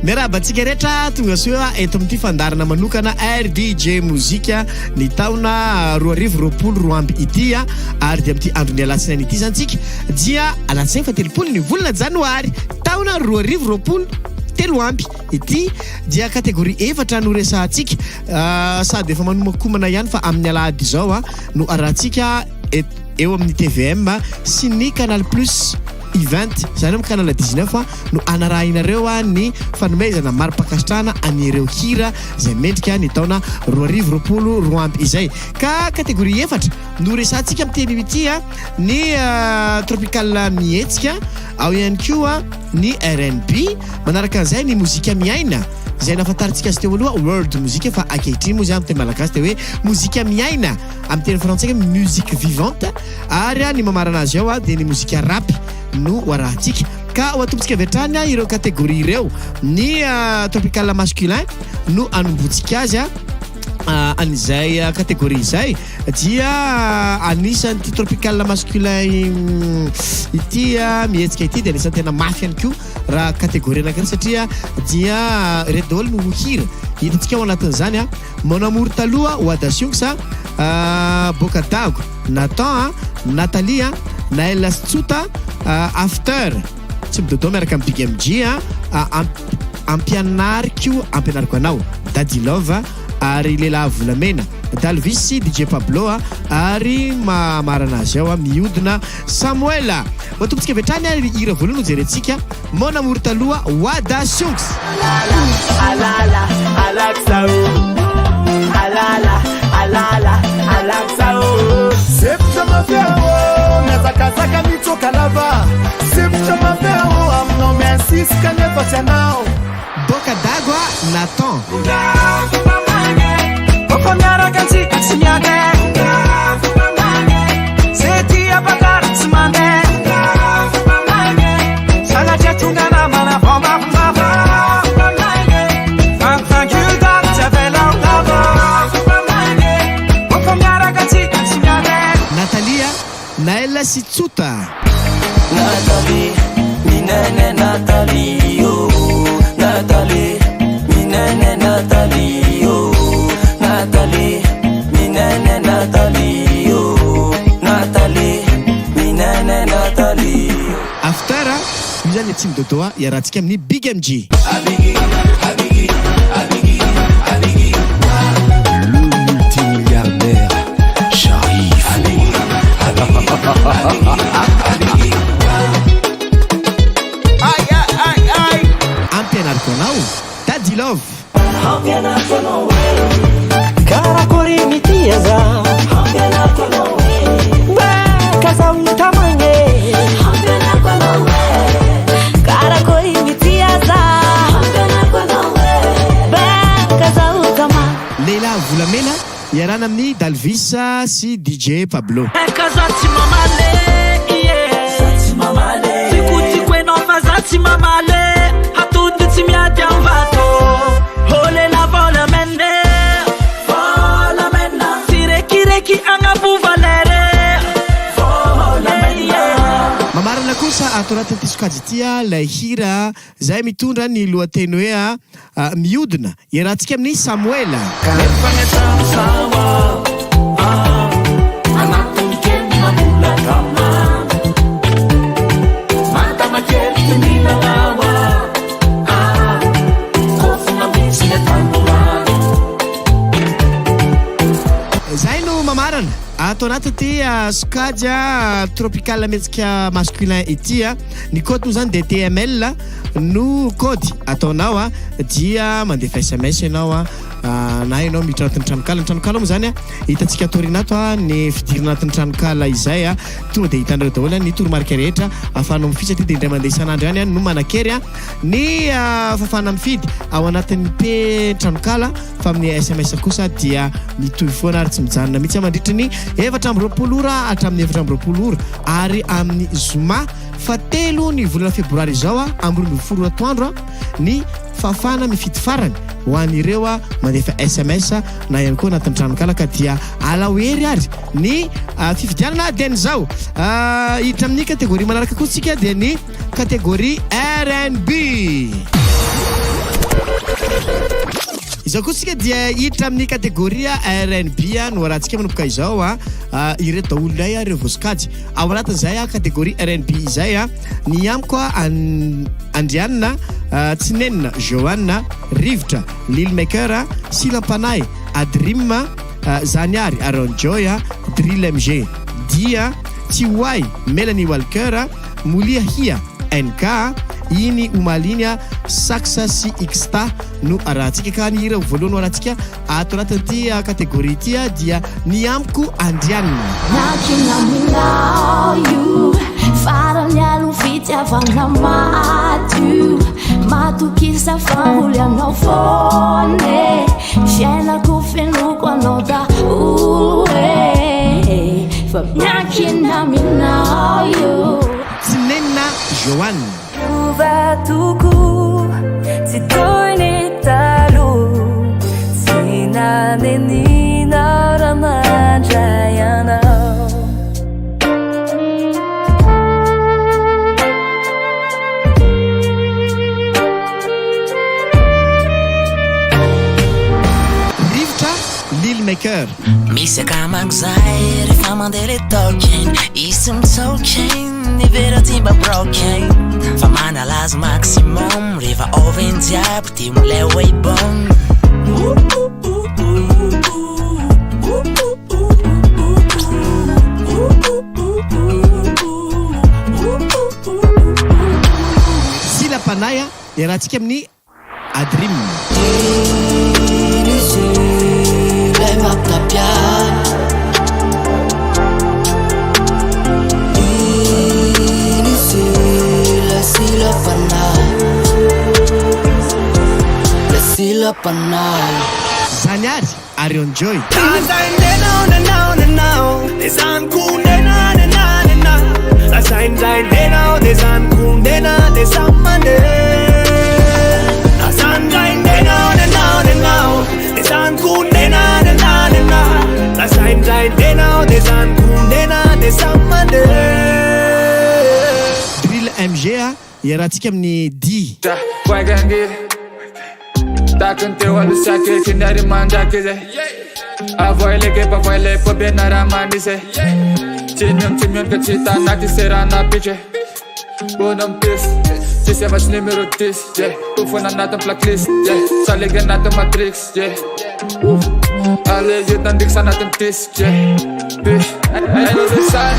miarabantsika rehetra tonga soa eto amin'ity fandarana manokana RDJ mozika ny taona 2024 ity ary dia amin'ity andro ny alatsinainy ity zantsika dia alatsinainy fa 30 ny volana janoary taona 2023 ity dia kategoria efatra no resahantsika sady efa manomakomana ihany fa amin'ny alahady zao no arahantsika eo amin'ny TVM sy ny Canal Plus event zany amin'ny canal 19 no anarahinareo ny fanomezana mari-pakasitrahana anireo hira zay mendrika ny taona 2024 izay ka kategoria efatra no resahantsika amin'ny teny ity ny tropical mihetsika ao ihany koa ny R&B manaraka an'izay ny mozika miaina zay nafantarintsika azy teo aloha world mozika fa ankehitriny moa zay amin'ny teny malagasy teo hoe mozika miaina amin'ny teny frantsay musique vivante ary ny mamarana azy ao dia ny mozika rap no warahantsika ka watombontsika vetrany ireo kategoria ireo ny tropical masculin no anombotsika azy an'izay kategoria izay dia anisan'ny ty tropical masculin ity mihetsika ity dia anisan'ny tena mafy ihany koa raha kategoria anankiray satria dia redol no hira hitantsika ao anatin'izany mon amour taloha Wadasionsa Bokadago Nathan Natalia Naela Stsuta After tsy midodo miaraka amin'ny Big MG ampianariko anao Daddy Love ary lehilahy volamena Dalvis DJ Pablo ary mamarana azy ao mihodina Samuela watombontsika vetrany hira voalohany jerentsika mon amour taloha Wadasionks alala alaksao alala alala alaksao septa mafeo nazakazaka mitoka lava septa mafeo amno mensis kanefa chanao Bokadago Nathan Pokonyara kansi asinyage Seti apakar simande Sana chechungana mana bomba bomba Thank you God chavela utabo Pokonyara kansi asinyage Natalia Naela Sitsuta Natalie minene Natalie Natalie minene Natalie Natalie minene Natalie Natalie minene Natalie Aftara mizany tsy midodoa iarahantsika amin'ny Big MG le multimilliardaire Sharif ampianariko anao Daddy Love Karakori mitiaza Kasa utamanye Karakori mitiaza Kasa utama Leila Volamena iarana amin'ny Dalvis sy DJ Pablo Kasa timamale Timamale Sikuti kweno fazati mamale Hatundi timiati amvato Hole la vola mende Vola menda Sireki angapu valere Vola menda mamarana kosa ato anatin'ity sokajy ity lay hira zay mitondra ny lohateny hoe mihodina iarahantsika amin'ny Samuela zay no mamarana ato anaty sokajy tropical mihetsika masculin ity ny code moa zany dia TML no code ataonao dia mandefa SMS ianao na ianao miditra anatin'ny tranokala moa zany hitantsika atorinato ny fidirana anatin'ny tranokala izay tonga dia hitanareo daholo ny toromarika rehetra ahafahanao mifitsy aty dia indray mandeha isan'andro ihany no manakery ny fafana mifidy ao anatin'ny pe tranokala fa amin'ny SMS kosa dia mitovy foana ary tsy mijanona mihitsy mandritry ny 420 ora hatramin'ny 420 ora ary amin'ny zoma fatelo ny volana febroary zao ambony 20 atoandro ny fafana mifidy farany ho an'ireo mandefa SMS na ihany koa anatin'ny tranokala ka dia alahoery ary ny fifidianana dia n'izao hiditra amin'ny kategoria manaraka koa tsika dia ny kategoria R&B Izao koa tsika dia hiditra amin'ny kategoria R&B no arahantsika manomboka izao ireto daolonay ireo vosikajy ao anatin'izay kategoria R&B izay ny amiko Andriana Tsinenina Joanna Rivotra Lil Maker Silampanay Adrim Zaniary Aaron Joy Drill MG Dia Tiwai Melanie Walker Mulia Hia NK Ini Umalinia Saxa si Xta no arahantsika ka ny hira voalohany arahantsika ato anatin'ity kategoria ity dia ny amiko Andriana. Farany alo fitiavana maty matokisa famboly anao fone fiainako fenoko anao daoe fa miankina aminao io Tsinenina Joanna Uvatuku Titoine talu Sina nenina Ramanjayana Rivotra Lil Maker Misy akamak'izay rehefa mandeha le talking Isy mitsoking ny vera ty mba broken fa manalaza maximum rehefa ovy jiaby ty molay way bon Silampanay iarahantsika amin'ny Adrim Zaniary Aaron Joy Drill MG iarahantsika amin'ny D Takın tevali sake kinari manjakize Avoile ke pavoile po benara manise Chimyon ka chita nati serana piche Bonum pis Chise mas numero 10 yeah Ufuna natin blacklist yeah Saligan natin matrix yeah Ale yutan diksa natin tis yeah Bish Ano design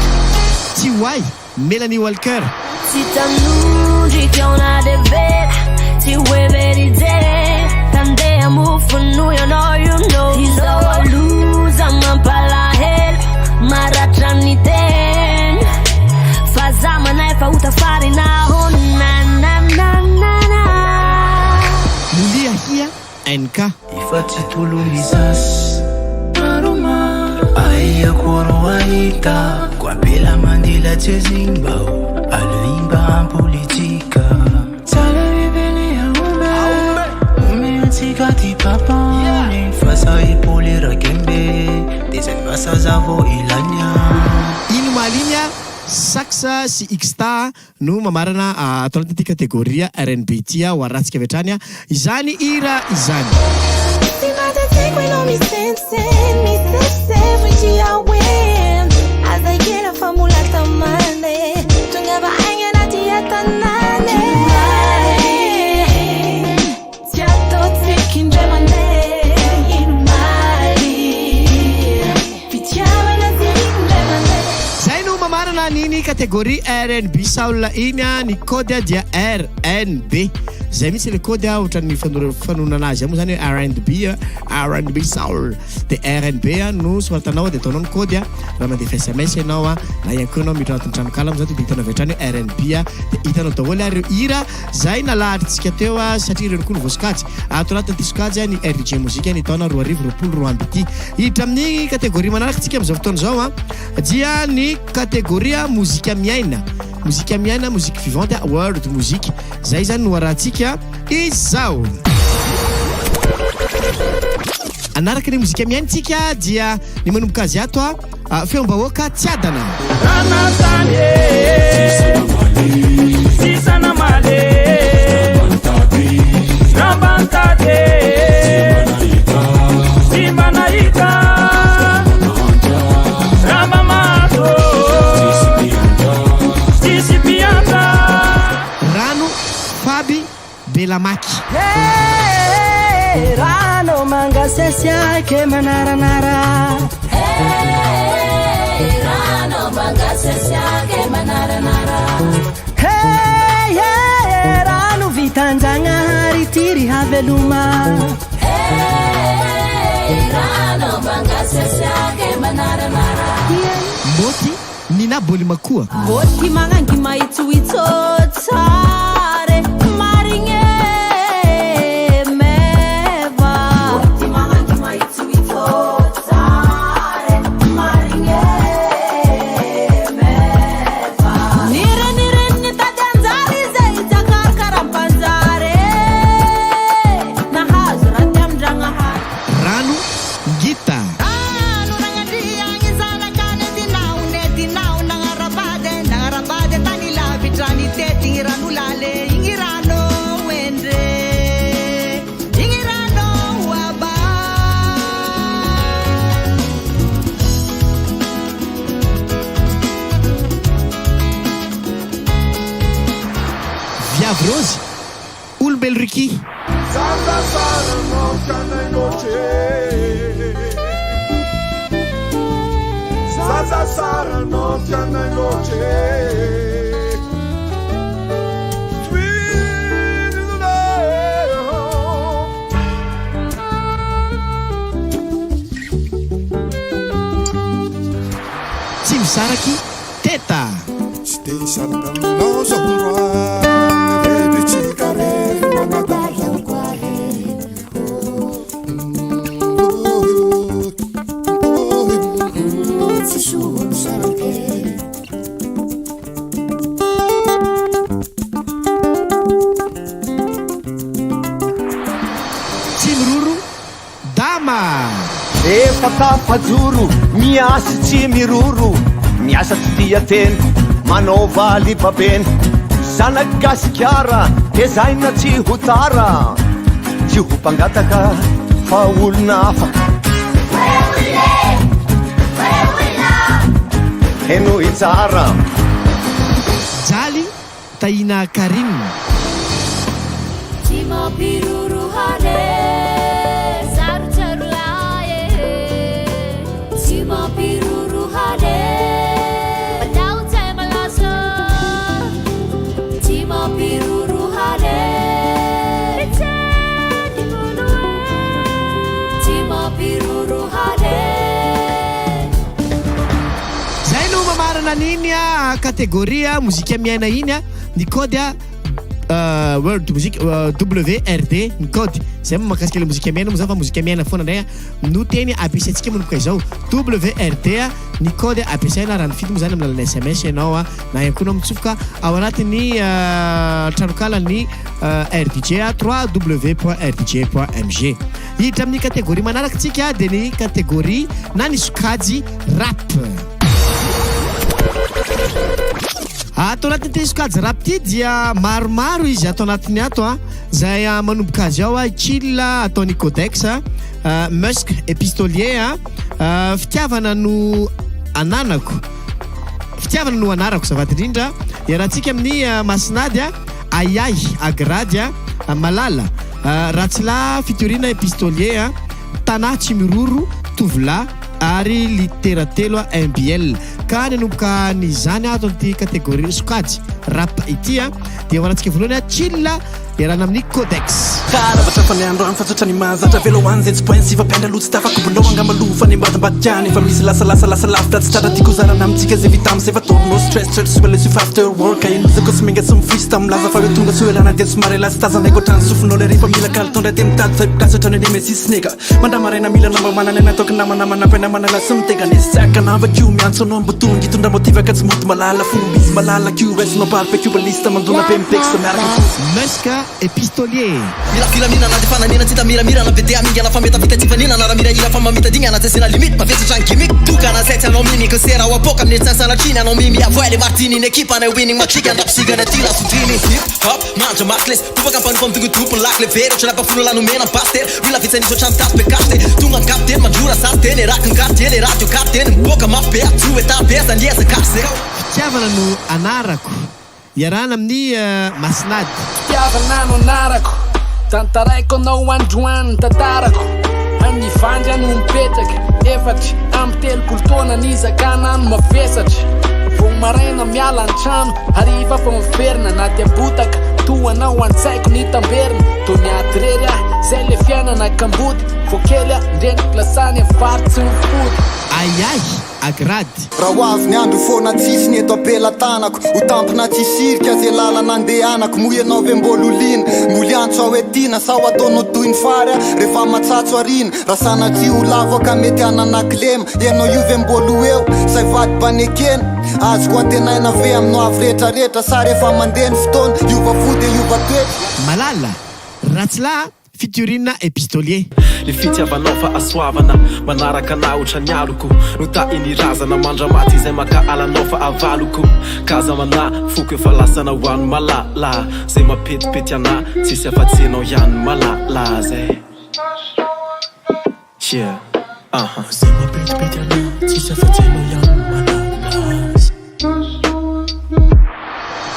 Tiwai Melanie Walker Si t'annunci che ho una devera Ti vuoi vedere Tante move for you know you know He's all lose I'm a palahel Maratrani ten Fazama na fa uta fare na na na na na Mulia Hia NK Ifati tulumisas Aroma Aya koro aita Kwa bila mandila chezimbao Aluimba politika Sala bibele ya umbe Umeatikati papa Fasa ipole rakembe Desenbasa zavo ilanya Ino malinya Saxa si Xta no mamarana ato anatin'ity kategoria R&B tia ho arahantsika avy hatrany izany ira izany nini kategoria R&B Soul iny ny code dia RNB zay mitsy le code ohatran'ny fanonana azy moa zany R&B Soul de RNB no soratanao de ataonao ny code raha mandefa SMS ianao na ihany koa anao miditra anatin'ny tranokala am'zany de hitanao avy hatrany RNB de hitanao daholo ary ira zay nalahatritsika teo satria ireo koa ny vosikajy ato anatin'ity sokajy ny RDJ mozika ny taona 2022 ity hiditra amin'ny kategoria manaraka tsika am'izao fotoana zao dia ny kategoria muzika miaina musique vivante world music zay zany no arahantsika izao anaraka ny muzika miaintsika dia ny manomboka azy ato feom-bahoaka Tsiadana Sisana male Rambantade mangasesiake manaranara rano mangasesiake manaranara rano vitanjagnahary tiry haveloma rano mangasesiake manaranara moty nina boly makoa boty magnangy maitsoitsotsare marigny meva boty magnangy maitsoitsotsare marigny meva nirenireny tady anjary zay jakarakaram-panjare nahazo raty amin-dragnahary rano ngita viavy rozy olombelo riky tsy misaraky teta tsy miroro dama efa tafajoro miasy tsy miroro miasa tsy tia teny manao valy babeny zanaky gasikara de zaina tsy ho tara tsy ho mpangataka fa olona hafa eno itsara jaly tahina karim tsy mampirolohane sarotsarolae tsy mampirolohane batao tsy malaso tsy mampirolohane tsendikoloe tsy mampirolohane zay no mamarana an'iny a kategoria mozika miaina iny a ny code a world music WRD ny code zay mo mahakasika le mozika miaina mo zao fa mozika miaina foana ndray a no teny ampiasaintsika manomboka izao WRD a ny code ampiasaina raha ny fity mo zany amin'ny lalana SMS ianao a na ihany koa anao mitsofoka ao anatin'ny tranokala ny RDJ a www.rdj.mg hiditra amin'ny kategoria manaraka tsika dia ny kategoria na ny sokajy rap atao anatin'ny te sokajy rap ty dia maromaro izy atao anatiny ato a zay manomboka azy ao a chilla ataony codex musk et pistolier fitiavana no ananako fitiavana no anarako zavady indrindra iarahantsika amin'ny masinady a ayay agrady a malala ratsila fitoriana epistolier tanà tsy miroro tovila ary literatelo a MBL ka nanomboka nyzany ato an'ity kategoria sokajy rap ity a dia hoanatsika voalohany a chilla iarana amin'ny codex karavatra fa ny androany fatsotrany mazatra veloany zay tsy poin sivapenda lotsy tafakobolao angambalofa ny mbadambadiany efa misy lasalasalaasa lavitra tsy tratra tiako zarana amitsika zay vita am'zay fa torno stress stress soa le sif after work ainozako sy menga sy mifrisy tamlaza fa hoe tonga sy oelana dia somary lasy tazanay koatrany sofinao le rehefa mila kalitondra te mitady fa ipikasotrany ane mesisneka mandramaraina mila namba manany nataoko namanamanampena manala sy mitega nisy tsaka navakio miantso anao ambotongy itondra motivaka tsy moty malala fomba izy malala qs mamparpe cubalista mandona pe mipeksa miaraka muska et pistolier mila filaminana de fananina tsy tamiramirana be de amingana fa metafitatsifanina ramirahira fa mamitadignana tsy sina limite mavetsatran gimmick tokana zay tsy anao mimiko sera ho apoka amin'ny tsansanatriny anao mimy avoele martiny ny ekipa na winning matrika andrapisigana ty lasodriny hip hop manja markles topaka ampanofa mitongotopo lakle very otra lapafono lanomena paster mila vitsanisy otrany tasy be kaste tonga ny kapteny mandrora sary teny raky ny quartier le radio kapteny miboaka mafy be atso etapesa liesa kasy fitiavana no anarako iarana amin'ny masinady fitiavana no anarako tantaraiko anao androany tantarako ny vandra no mipetraka efatra amby telopolo taona ny zakana no mavesatra vao maraina miala an-trano hariva fa miverina na dia botaka toanao an-tsaiko ny tamberina to miadrery ah zay le fiainana kambody vao kely ah ndreny plasany avarotsy ny fody ayay agrady raha ho avy ny andro foana tsisy ny eto apelatanako ho tampona tsisirika zay lalana andehanako moy ianao ve mbola olina moly antso aho etina sao ataonao toy ny fary rehefa matsatso arina raha sanatsy ho lavaka mety ananaklema ianao io ve mbola ho eo say vady banekena azoko antenaina ave aminao avy rehetrarehetra sa rehefa mandeha ny fotoana iova fody iova toetra malala ratsila fitiorina epistolier ny fitiavanao fa asoavana manaraka na otra ny aloko no tainy razana mandramaty izay maka alanao fa avaloko kaza mana foko efa lasana ho any malala zay mapetipety ana tsisy afatsenao ihany malala zay zay mapetipety ana tsisy afatsenao ihany malala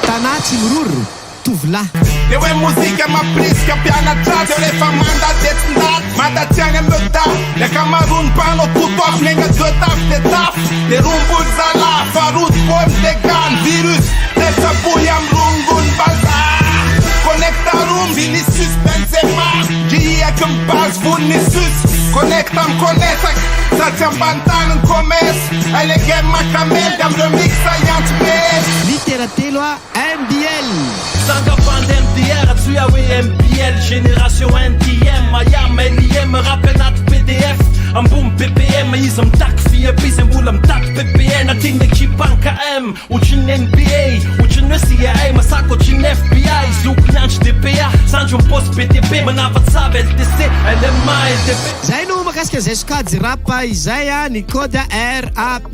tanà tsy miroro tovolahy eo hoe mozika maprisika mpianatrady eo rehefa mandatetsindaty mandatsiagny ameo da ny akamarony mpanao totoafy negna doetafy de tafy de rombolo zala farody pomy de gany virus tetsabohy amy rongony bazar connecta room Vinicius Benzema driaky mibazy Vinicius connecta amy konesaky satria ambany tany ny commerce ay le game makamely amy remixa iantso be littératelo a MBL Sanga band MDR, tu as oui MBL, génération NTM, Mayam, NIM, me rappelle notre PDF, un boom BPM, ils ont tac fille, puis un boule, tac PPN, a ting d'équipe en KM, ou tu NBA, ou tu ne CIA, ma sac ou tu FBI, zouk nyanch DPA, sans un poste PTP, man avat sa LTC, LMA, LTP. Zay no makasika zay sokajy rapa izay a ny code RAP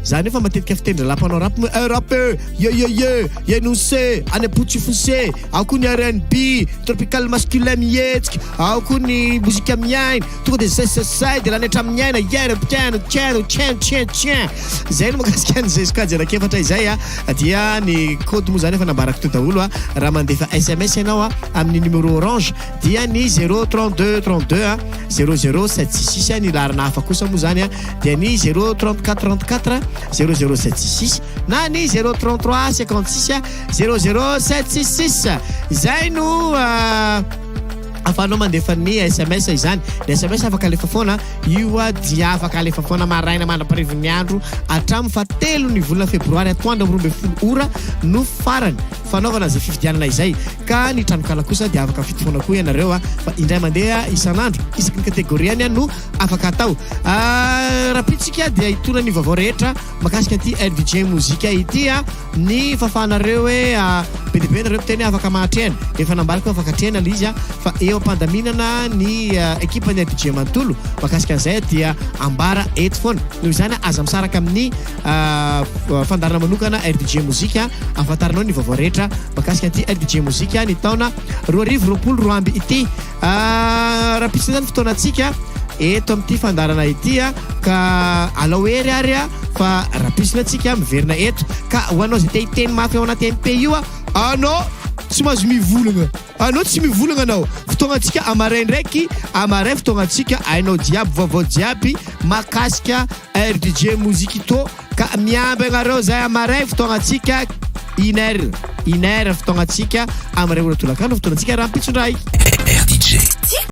zany efa matetika fitendra lapanao rap ye no se any apotsy fose ao koa ny R&B tropical masculin mihetsika ao koa ny mozika miaina tonga de zay de lanetra miaina yera piano tien zay no makasika an'izay sokajy anakefatra izay a dia ny code moa zany efa nambarako to daholo a raha mandefa SMS ianao a amin'ny numéro orange dia ny 03232 00766 ny larina hafa kosa moa zany a dia ny 03434 0076 na ny 033 56 0076 zay no afanao mandefa ny SMS izany ny SMS afaka alefa foana io a dia afaka alefa foana maraina mandraparivo ny andro hatramin'ny fatelo ny volana febroary atoandro amby 12 ora no farany fanaovana zay fifidianana izay ka ny tranokala kosa dia afaka fitofoana koa ianareo fa indray mandeha isan'andro isaky ny kategoriany no afaka atao rapitsika dia hitona ny vaovao rehetra makasika ty RDJ mozika ity ny fafanareo hoe bedibe nareo teny afaka mahatrehana efa nambarako afaka trehana lizy fa eo ampandaminana ny ekipa ny RDJ mantolo makasika an'izay dia ambara eto foana noho izany aza misaraka amin'ny fandarana manokana RDJ mozika afantaranao ny vaovao rehetra makasika ty RDJ mozika ny taona 2022 ity rapitsika zany fotoanatsika eto amin'ity fandarana ity ka alao hery ary fa rapisina atsika miverina eto ka hoanao zay te hiteny mafy ao anaty MP io anao tsy mahazo mivolagna anao tsy mivolagna anao fotoagna atsika amaray ndraiky amaray fotoagna atsika ainao jiaby vaovao jiaby makasika RDJ moziki to ka miamby agnareo zay amaray fotoagna atsika une heure fotoagna atsika amaray ora tolakandro fotoagna atsika raha mpitsondray RDJ